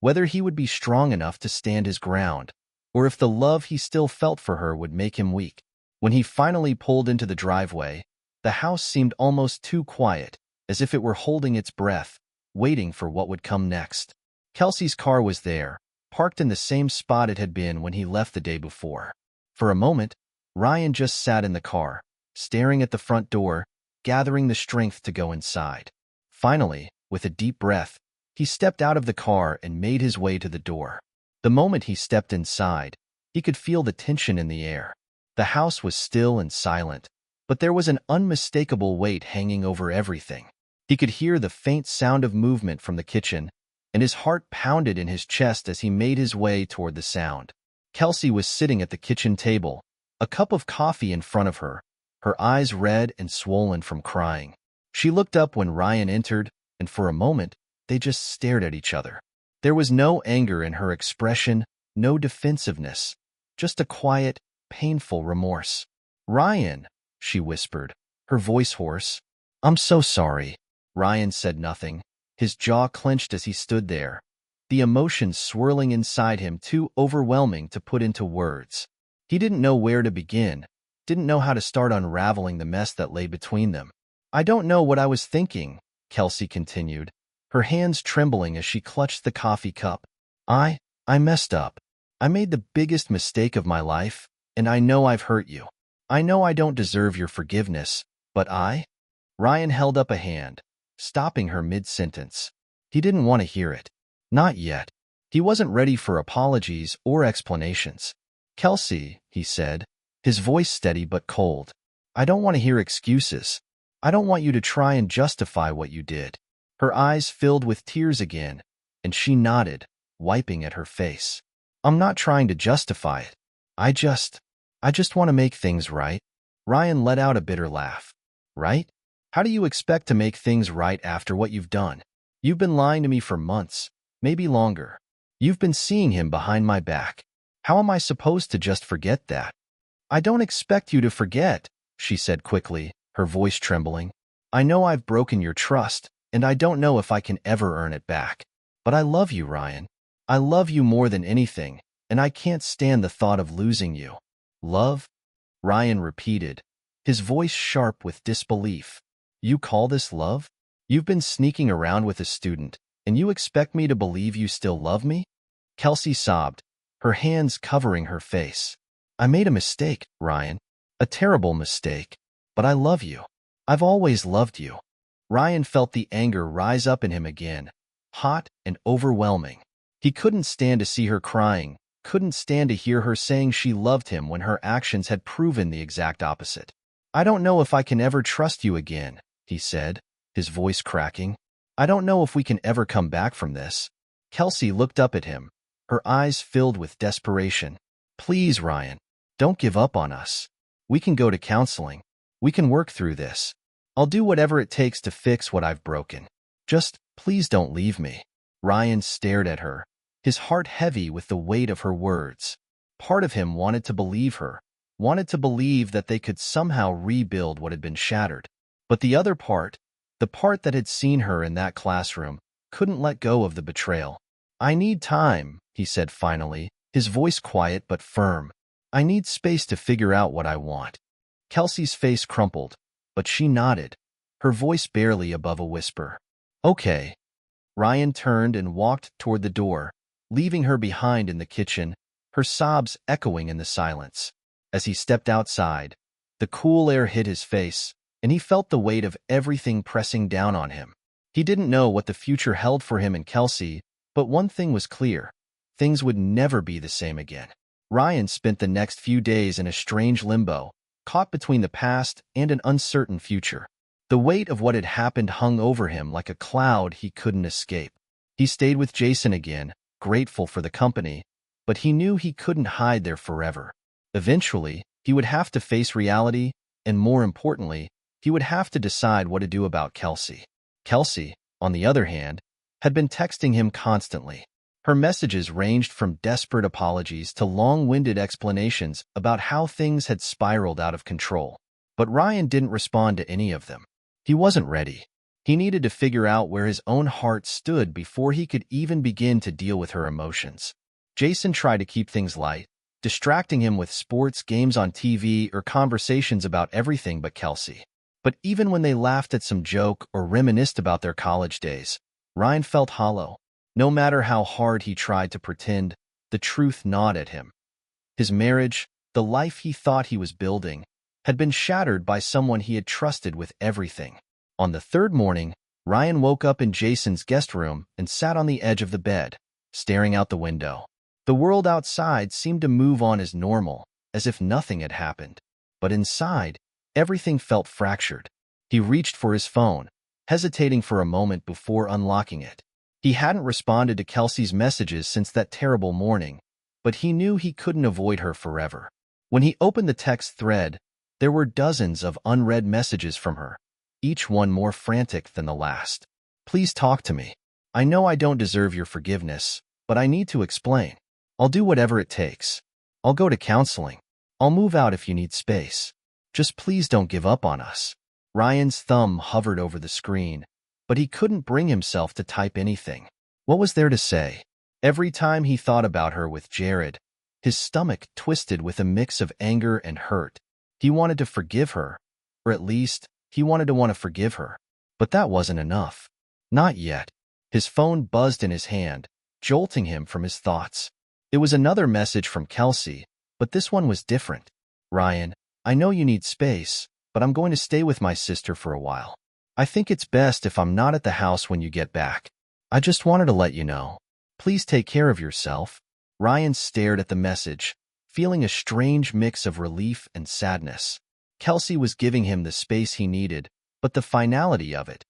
whether he would be strong enough to stand his ground, or if the love he still felt for her would make him weak. When he finally pulled into the driveway, the house seemed almost too quiet, as if it were holding its breath, waiting for what would come next. Kelsey's car was there, parked in the same spot it had been when he left the day before. For a moment, Ryan just sat in the car, staring at the front door, gathering the strength to go inside. Finally, with a deep breath, he stepped out of the car and made his way to the door. The moment he stepped inside, he could feel the tension in the air. The house was still and silent, but there was an unmistakable weight hanging over everything. He could hear the faint sound of movement from the kitchen, and his heart pounded in his chest as he made his way toward the sound. Kelsey was sitting at the kitchen table, a cup of coffee in front of her, her eyes red and swollen from crying. She looked up when Ryan entered, and for a moment, they just stared at each other. There was no anger in her expression, no defensiveness, just a quiet, painful remorse. Ryan, she whispered, her voice hoarse. I'm so sorry. Ryan said nothing, his jaw clenched as he stood there, the emotions swirling inside him too overwhelming to put into words. He didn't know where to begin, didn't know how to start unraveling the mess that lay between them. I don't know what I was thinking, Kelsey continued, her hands trembling as she clutched the coffee cup. I messed up. I made the biggest mistake of my life, and I know I've hurt you. I know I don't deserve your forgiveness, but Ryan held up a hand, stopping her mid-sentence. He didn't want to hear it. Not yet. He wasn't ready for apologies or explanations. Kelsey, he said, his voice steady but cold. I don't want to hear excuses. I don't want you to try and justify what you did. Her eyes filled with tears again, and she nodded, wiping at her face. I'm not trying to justify it. I just want to make things right. Ryan let out a bitter laugh. Right? How do you expect to make things right after what you've done? You've been lying to me for months, maybe longer. You've been seeing him behind my back. How am I supposed to just forget that? I don't expect you to forget, she said quickly, her voice trembling. I know I've broken your trust, and I don't know if I can ever earn it back. But I love you, Ryan. I love you more than anything, and I can't stand the thought of losing you. Love? Ryan repeated, his voice sharp with disbelief. You call this love? You've been sneaking around with a student, and you expect me to believe you still love me? Kelsey sobbed, her hands covering her face. I made a mistake, Ryan. A terrible mistake. But I love you. I've always loved you. Ryan felt the anger rise up in him again, hot and overwhelming. He couldn't stand to see her crying, couldn't stand to hear her saying she loved him when her actions had proven the exact opposite. I don't know if I can ever trust you again, he said, his voice cracking. I don't know if we can ever come back from this. Kelsey looked up at him, her eyes filled with desperation. Please, Ryan, don't give up on us. We can go to counseling. We can work through this. I'll do whatever it takes to fix what I've broken. Just, please don't leave me. Ryan stared at her, his heart heavy with the weight of her words. Part of him wanted to believe her, wanted to believe that they could somehow rebuild what had been shattered. But the other part, the part that had seen her in that classroom, couldn't let go of the betrayal. "I need time," he said finally, his voice quiet but firm. "I need space to figure out what I want." Kelsey's face crumpled, but she nodded, her voice barely above a whisper. "Okay." Ryan turned and walked toward the door, leaving her behind in the kitchen, her sobs echoing in the silence. As he stepped outside, the cool air hit his face, and he felt the weight of everything pressing down on him. He didn't know what the future held for him and Kelsey, but one thing was clear: things would never be the same again. Ryan spent the next few days in a strange limbo, caught between the past and an uncertain future. The weight of what had happened hung over him like a cloud he couldn't escape. He stayed with Jason again, grateful for the company, but he knew he couldn't hide there forever. Eventually, he would have to face reality, and more importantly, he would have to decide what to do about Kelsey. Kelsey, on the other hand, had been texting him constantly. Her messages ranged from desperate apologies to long-winded explanations about how things had spiraled out of control. But Ryan didn't respond to any of them. He wasn't ready. He needed to figure out where his own heart stood before he could even begin to deal with her emotions. Jason tried to keep things light, distracting him with sports, games on TV, or conversations about everything but Kelsey. But even when they laughed at some joke or reminisced about their college days, Ryan felt hollow. No matter how hard he tried to pretend, the truth gnawed at him. His marriage, the life he thought he was building, had been shattered by someone he had trusted with everything. On the third morning, Ryan woke up in Jason's guest room and sat on the edge of the bed, staring out the window. The world outside seemed to move on as normal, as if nothing had happened. But inside, everything felt fractured. He reached for his phone, hesitating for a moment before unlocking it. He hadn't responded to Kelsey's messages since that terrible morning, but he knew he couldn't avoid her forever. When he opened the text thread, there were dozens of unread messages from her, each one more frantic than the last. "Please talk to me. I know I don't deserve your forgiveness, but I need to explain. I'll do whatever it takes. I'll go to counseling. I'll move out if you need space. Just please don't give up on us." Ryan's thumb hovered over the screen, but he couldn't bring himself to type anything. What was there to say? Every time he thought about her with Jared, his stomach twisted with a mix of anger and hurt. He wanted to forgive her, or at least, he wanted to want to forgive her. But that wasn't enough. Not yet. His phone buzzed in his hand, jolting him from his thoughts. It was another message from Kelsey, but this one was different. "Ryan, I know you need space, but I'm going to stay with my sister for a while. I think it's best if I'm not at the house when you get back. I just wanted to let you know. Please take care of yourself." Ryan stared at the message, feeling a strange mix of relief and sadness. Kelsey was giving him the space he needed, but the finality of it,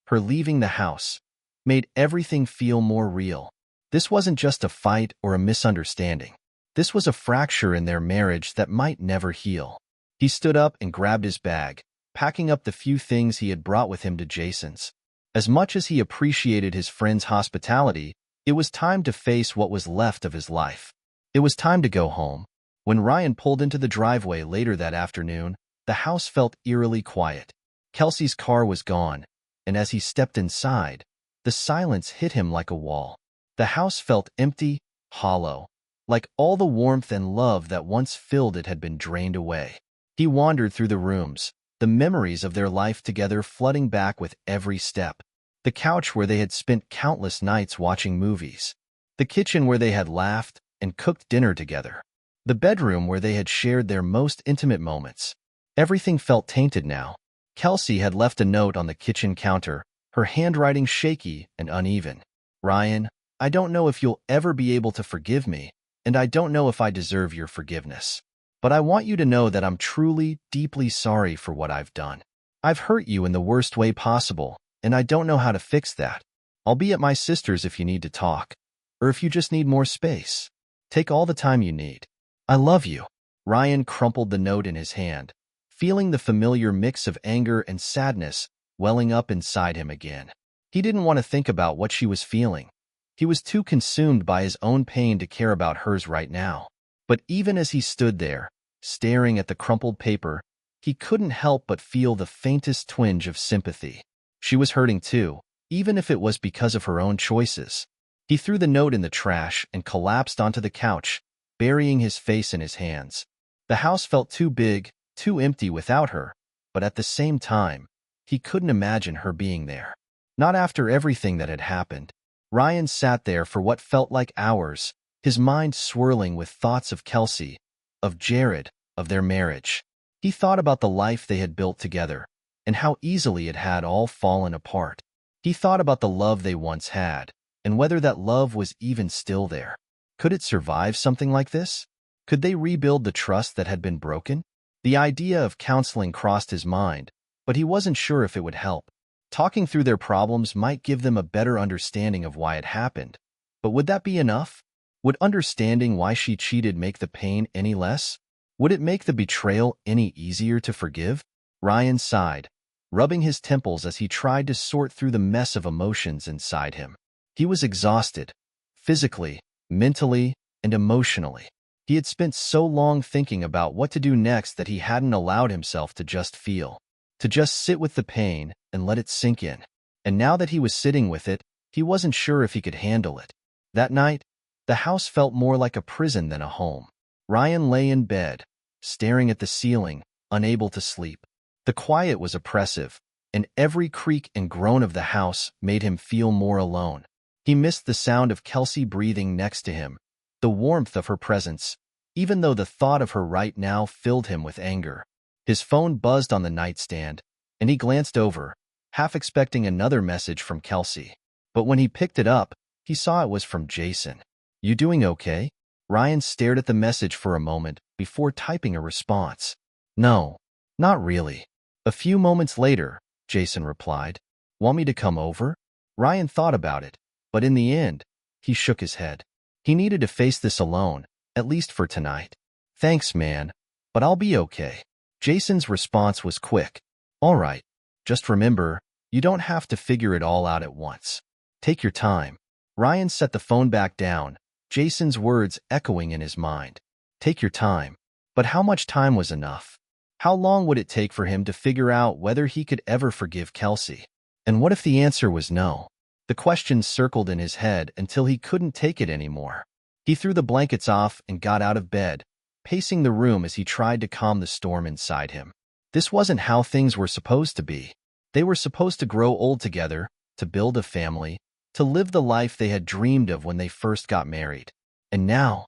her leaving the house, made everything feel more real. This wasn't just a fight or a misunderstanding. This was a fracture in their marriage that might never heal. He stood up and grabbed his bag, packing up the few things he had brought with him to Jason's. As much as he appreciated his friend's hospitality, it was time to face what was left of his life. It was time to go home. When Ryan pulled into the driveway later that afternoon, the house felt eerily quiet. Kelsey's car was gone, and as he stepped inside, the silence hit him like a wall. The house felt empty, hollow, like all the warmth and love that once filled it had been drained away. He wandered through the rooms, the memories of their life together flooding back with every step. The couch where they had spent countless nights watching movies. The kitchen where they had laughed and cooked dinner together. The bedroom where they had shared their most intimate moments. Everything felt tainted now. Kelsey had left a note on the kitchen counter, her handwriting shaky and uneven. "Ryan, I don't know if you'll ever be able to forgive me, and I don't know if I deserve your forgiveness. But I want you to know that I'm truly, deeply sorry for what I've done. I've hurt you in the worst way possible, and I don't know how to fix that. I'll be at my sister's if you need to talk, or if you just need more space. Take all the time you need. I love you." Ryan crumpled the note in his hand, feeling the familiar mix of anger and sadness welling up inside him again. He didn't want to think about what she was feeling. He was too consumed by his own pain to care about hers right now. But even as he stood there, staring at the crumpled paper, he couldn't help but feel the faintest twinge of sympathy. She was hurting too, even if it was because of her own choices. He threw the note in the trash and collapsed onto the couch, burying his face in his hands. The house felt too big, too empty without her, but at the same time, he couldn't imagine her being there. Not after everything that had happened. Ryan sat there for what felt like hours, his mind swirling with thoughts of Kelsey, of Jared, of their marriage. He thought about the life they had built together, and how easily it had all fallen apart. He thought about the love they once had, and whether that love was even still there. Could it survive something like this? Could they rebuild the trust that had been broken? The idea of counseling crossed his mind, but he wasn't sure if it would help. Talking through their problems might give them a better understanding of why it happened. But would that be enough? Would understanding why she cheated make the pain any less? Would it make the betrayal any easier to forgive? Ryan sighed, rubbing his temples as he tried to sort through the mess of emotions inside him. He was exhausted, physically, mentally, and emotionally. He had spent so long thinking about what to do next that he hadn't allowed himself to just feel, to just sit with the pain and let it sink in. And now that he was sitting with it, he wasn't sure if he could handle it. That night, the house felt more like a prison than a home. Ryan lay in bed, staring at the ceiling, unable to sleep. The quiet was oppressive, and every creak and groan of the house made him feel more alone. He missed the sound of Kelsey breathing next to him, the warmth of her presence, even though the thought of her right now filled him with anger. His phone buzzed on the nightstand, and he glanced over, half expecting another message from Kelsey. But when he picked it up, he saw it was from Jason. "You doing okay?" Ryan stared at the message for a moment before typing a response. "No, not really." A few moments later, Jason replied. "Want me to come over?" Ryan thought about it, but in the end, he shook his head. He needed to face this alone, at least for tonight. "Thanks, man, but I'll be okay." Jason's response was quick. "All right, just remember, you don't have to figure it all out at once. Take your time." Ryan set the phone back down, Jason's words echoing in his mind. Take your time. But how much time was enough? How long would it take for him to figure out whether he could ever forgive Kelsey? And what if the answer was no? The question circled in his head until he couldn't take it anymore. He threw the blankets off and got out of bed, pacing the room as he tried to calm the storm inside him. This wasn't how things were supposed to be. They were supposed to grow old together, to build a family, to live the life they had dreamed of when they first got married. And now,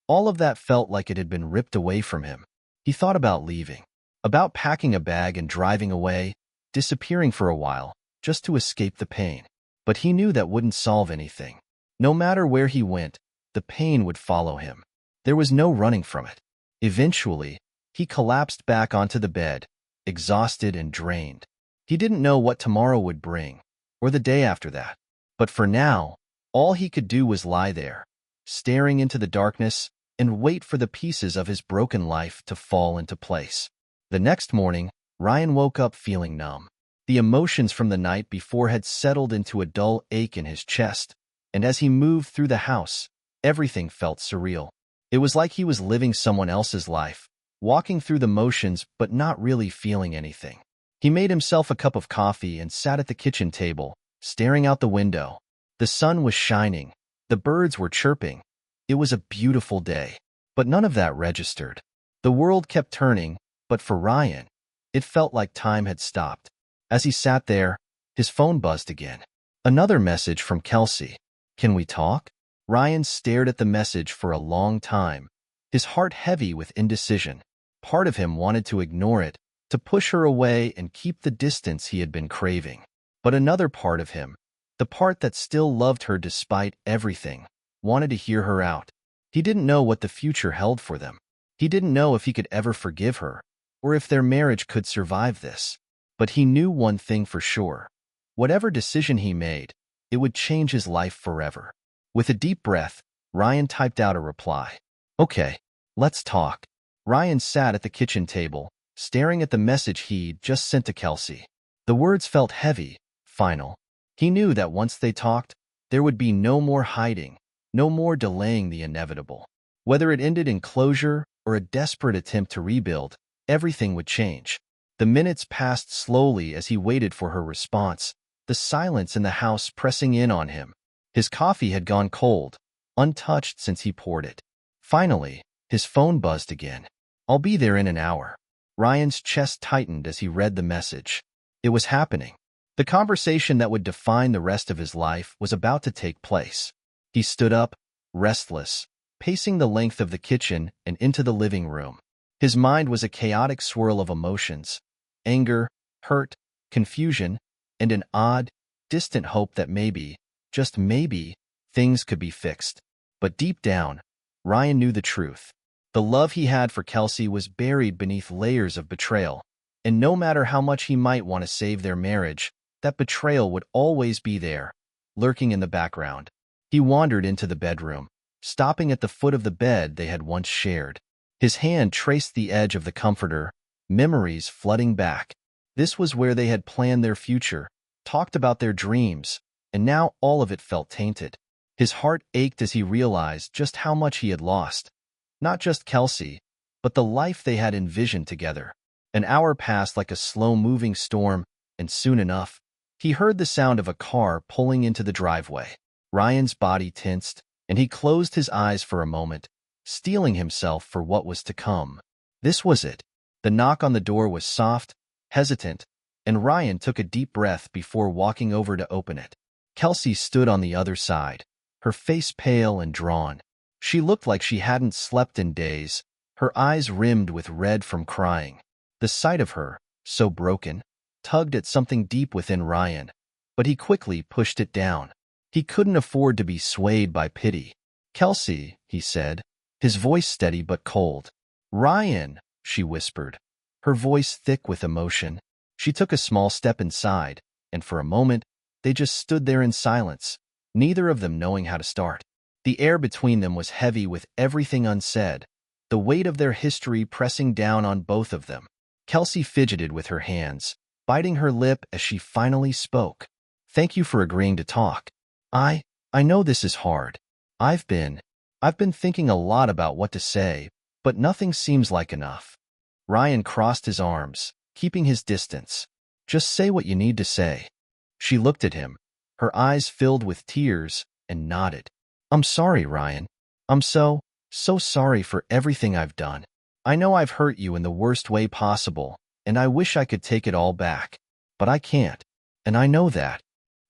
all of that felt like it had been ripped away from him. He thought about leaving, about packing a bag and driving away, disappearing for a while, just to escape the pain. But he knew that wouldn't solve anything. No matter where he went, the pain would follow him. There was no running from it. Eventually, he collapsed back onto the bed, exhausted and drained. He didn't know what tomorrow would bring, or the day after that. But for now, all he could do was lie there, staring into the darkness and wait for the pieces of his broken life to fall into place. The next morning, Ryan woke up feeling numb. The emotions from the night before had settled into a dull ache in his chest, and as he moved through the house, everything felt surreal. It was like he was living someone else's life, walking through the motions but not really feeling anything. He made himself a cup of coffee and sat at the kitchen table, staring out the window. The sun was shining. The birds were chirping. It was a beautiful day. But none of that registered. The world kept turning, but for Ryan, it felt like time had stopped. As he sat there, his phone buzzed again. Another message from Kelsey. "Can we talk?" Ryan stared at the message for a long time, his heart heavy with indecision. Part of him wanted to ignore it, to push her away and keep the distance he had been craving. But another part of him, the part that still loved her despite everything, wanted to hear her out. He didn't know what the future held for them. He didn't know if he could ever forgive her, or if their marriage could survive this. But he knew one thing for sure. Whatever decision he made, it would change his life forever. With a deep breath, Ryan typed out a reply. "Okay, let's talk." Ryan sat at the kitchen table, staring at the message he'd just sent to Kelsey. The words felt heavy, final. He knew that once they talked, There would be no more hiding, no more delaying the inevitable. Whether it ended in closure or a desperate attempt to rebuild, everything would change. The minutes passed slowly as he waited for her response, the silence in the house pressing in on him. His coffee had gone cold, untouched since he poured it. Finally, his phone buzzed again. "I'll be there in an hour." Ryan's chest tightened as he read the message. It was happening. The conversation that would define the rest of his life was about to take place. He stood up, restless, pacing the length of the kitchen and into the living room. His mind was a chaotic swirl of emotions: anger, hurt, confusion, and an odd, distant hope that maybe, just maybe, things could be fixed. But deep down, Ryan knew the truth. The love he had for Kelsey was buried beneath layers of betrayal, and no matter how much he might want to save their marriage, that betrayal would always be there, lurking in the background. He wandered into the bedroom, stopping at the foot of the bed they had once shared. His hand traced the edge of the comforter, memories flooding back. This was where they had planned their future, talked about their dreams, and now all of it felt tainted. His heart ached as he realized just how much he had lost. Not just Kelsey, but the life they had envisioned together. An hour passed like a slow-moving storm, and soon enough, he heard the sound of a car pulling into the driveway. Ryan's body tensed, and he closed his eyes for a moment, steeling himself for what was to come. This was it. The knock on the door was soft, hesitant, and Ryan took a deep breath before walking over to open it. Kelsey stood on the other side, her face pale and drawn. She looked like she hadn't slept in days, her eyes rimmed with red from crying. The sight of her, so broken, tugged at something deep within Ryan, but he quickly pushed it down. He couldn't afford to be swayed by pity. "Kelsey," he said, his voice steady but cold. "Ryan," she whispered, her voice thick with emotion. She took a small step inside, and for a moment, they just stood there in silence, neither of them knowing how to start. The air between them was heavy with everything unsaid, the weight of their history pressing down on both of them. Kelsey fidgeted with her hands, biting her lip as she finally spoke. "Thank you for agreeing to talk. I know this is hard. I've been thinking a lot about what to say, but nothing seems like enough." Ryan crossed his arms, keeping his distance. "Just say what you need to say." She looked at him, her eyes filled with tears, and nodded. "I'm sorry, Ryan. I'm so sorry for everything I've done. I know I've hurt you in the worst way possible, and I wish I could take it all back. But I can't, and I know that."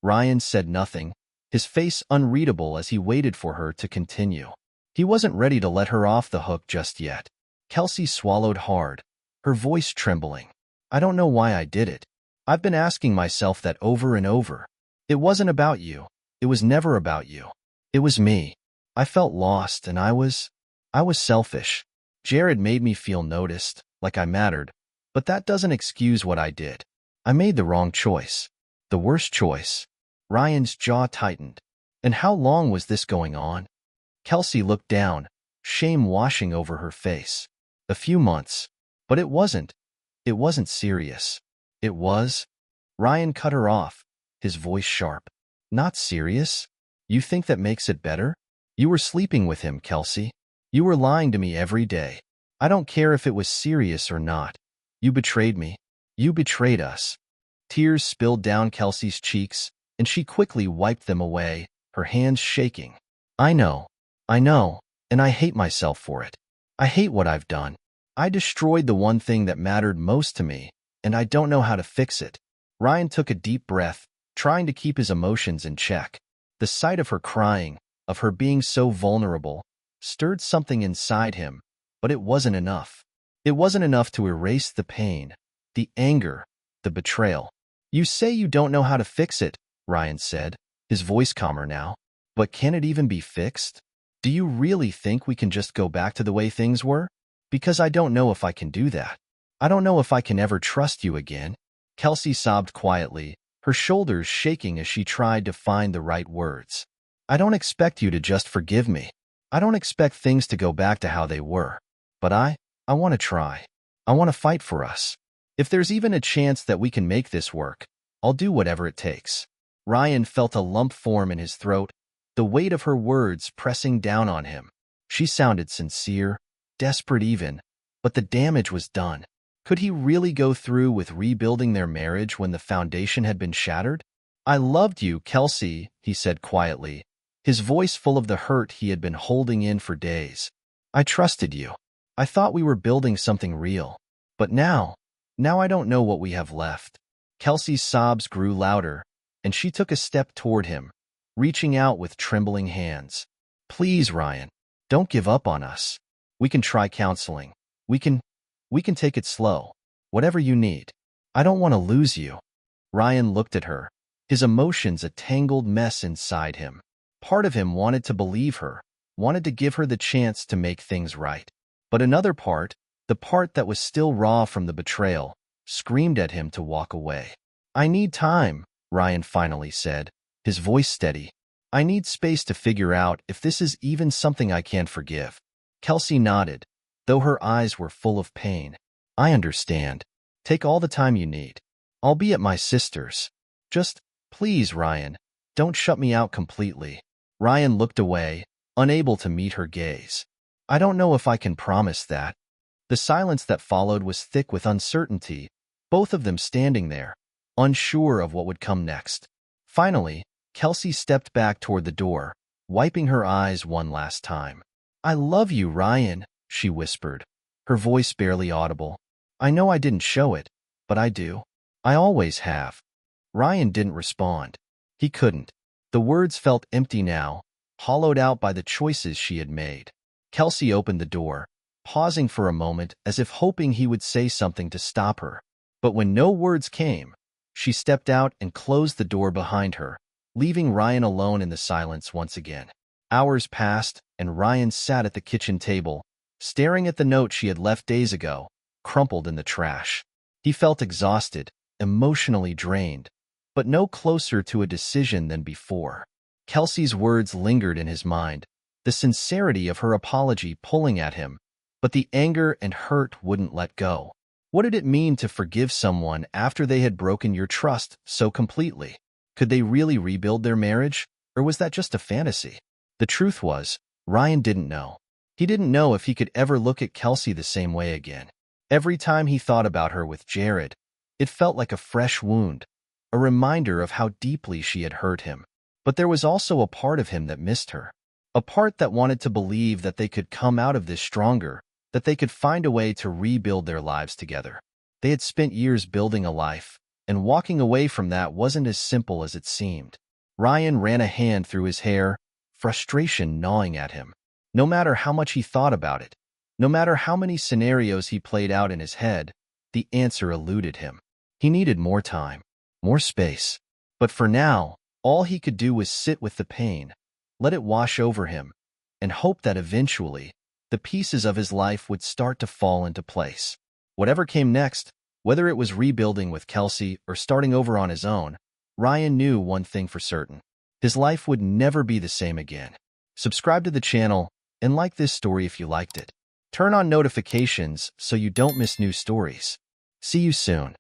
Ryan said nothing, his face unreadable as he waited for her to continue. He wasn't ready to let her off the hook just yet. Kelsey swallowed hard, her voice trembling. "I don't know why I did it. I've been asking myself that over and over. It wasn't about you. It was never about you. It was me. I felt lost, and I was selfish. Jared made me feel noticed, like I mattered, but that doesn't excuse what I did. I made the wrong choice. The worst choice." Ryan's jaw tightened. "And how long was this going on?" Kelsey looked down, shame washing over her face. "A few months. But it wasn't serious." "It was?" Ryan cut her off, his voice sharp. "Not serious? You think that makes it better? You were sleeping with him, Kelsey. You were lying to me every day. I don't care if it was serious or not. You betrayed me. You betrayed us." Tears spilled down Kelsey's cheeks, and she quickly wiped them away, her hands shaking. I know, and I hate myself for it. I hate what I've done. I destroyed the one thing that mattered most to me, and I don't know how to fix it." Ryan took a deep breath, trying to keep his emotions in check. The sight of her crying, of her being so vulnerable, stirred something inside him, but it wasn't enough. It wasn't enough to erase the pain, the anger, the betrayal. "You say you don't know how to fix it," Ryan said, his voice calmer now. "But can it even be fixed? Do you really think we can just go back to the way things were? Because I don't know if I can do that. I don't know if I can ever trust you again." Kelsey sobbed quietly, her shoulders shaking as she tried to find the right words. "I don't expect you to just forgive me. I don't expect things to go back to how they were. But I want to try. I want to fight for us. If there's even a chance that we can make this work, I'll do whatever it takes." Ryan felt a lump form in his throat, the weight of her words pressing down on him. She sounded sincere, desperate even, but the damage was done. Could he really go through with rebuilding their marriage when the foundation had been shattered? "I loved you, Kelsey," he said quietly, his voice full of the hurt he had been holding in for days. "I trusted you. I thought we were building something real. But now I don't know what we have left." Kelsey's sobs grew louder, and she took a step toward him, reaching out with trembling hands. "Please, Ryan, don't give up on us. We can try counseling. We can take it slow. Whatever you need. I don't want to lose you." Ryan looked at her, his emotions a tangled mess inside him. Part of him wanted to believe her, wanted to give her the chance to make things right. But another part, the part that was still raw from the betrayal, screamed at him to walk away. "I need time," Ryan finally said, his voice steady. "I need space to figure out if this is even something I can forgive." Kelsey nodded, though her eyes were full of pain. "I understand. Take all the time you need. I'll be at my sister's. Just, please, Ryan, don't shut me out completely." Ryan looked away, unable to meet her gaze. "I don't know if I can promise that." The silence that followed was thick with uncertainty, both of them standing there, unsure of what would come next. Finally, Kelsey stepped back toward the door, wiping her eyes one last time. "I love you, Ryan," she whispered, her voice barely audible. "I know I didn't show it, but I do. I always have." Ryan didn't respond. He couldn't. The words felt empty now, hollowed out by the choices she had made. Kelsey opened the door, pausing for a moment as if hoping he would say something to stop her. But when no words came, she stepped out and closed the door behind her, leaving Ryan alone in the silence once again. Hours passed, and Ryan sat at the kitchen table, staring at the note she had left days ago, crumpled in the trash. He felt exhausted, emotionally drained, but no closer to a decision than before. Kelsey's words lingered in his mind, the sincerity of her apology pulling at him, but the anger and hurt wouldn't let go. What did it mean to forgive someone after they had broken your trust so completely? Could they really rebuild their marriage, or was that just a fantasy? The truth was, Ryan didn't know. He didn't know if he could ever look at Kelsey the same way again. Every time he thought about her with Jared, it felt like a fresh wound, a reminder of how deeply she had hurt him. But there was also a part of him that missed her, a part that wanted to believe that they could come out of this stronger, that they could find a way to rebuild their lives together. They had spent years building a life, and walking away from that wasn't as simple as it seemed. Ryan ran a hand through his hair, frustration gnawing at him. No matter how much he thought about it, no matter how many scenarios he played out in his head, the answer eluded him. He needed more time, more space. But for now, all he could do was sit with the pain, let it wash over him, and hope that eventually, the pieces of his life would start to fall into place. Whatever came next, whether it was rebuilding with Kelsey or starting over on his own, Ryan knew one thing for certain. His life would never be the same again. Subscribe to the channel and like this story if you liked it. Turn on notifications so you don't miss new stories. See you soon.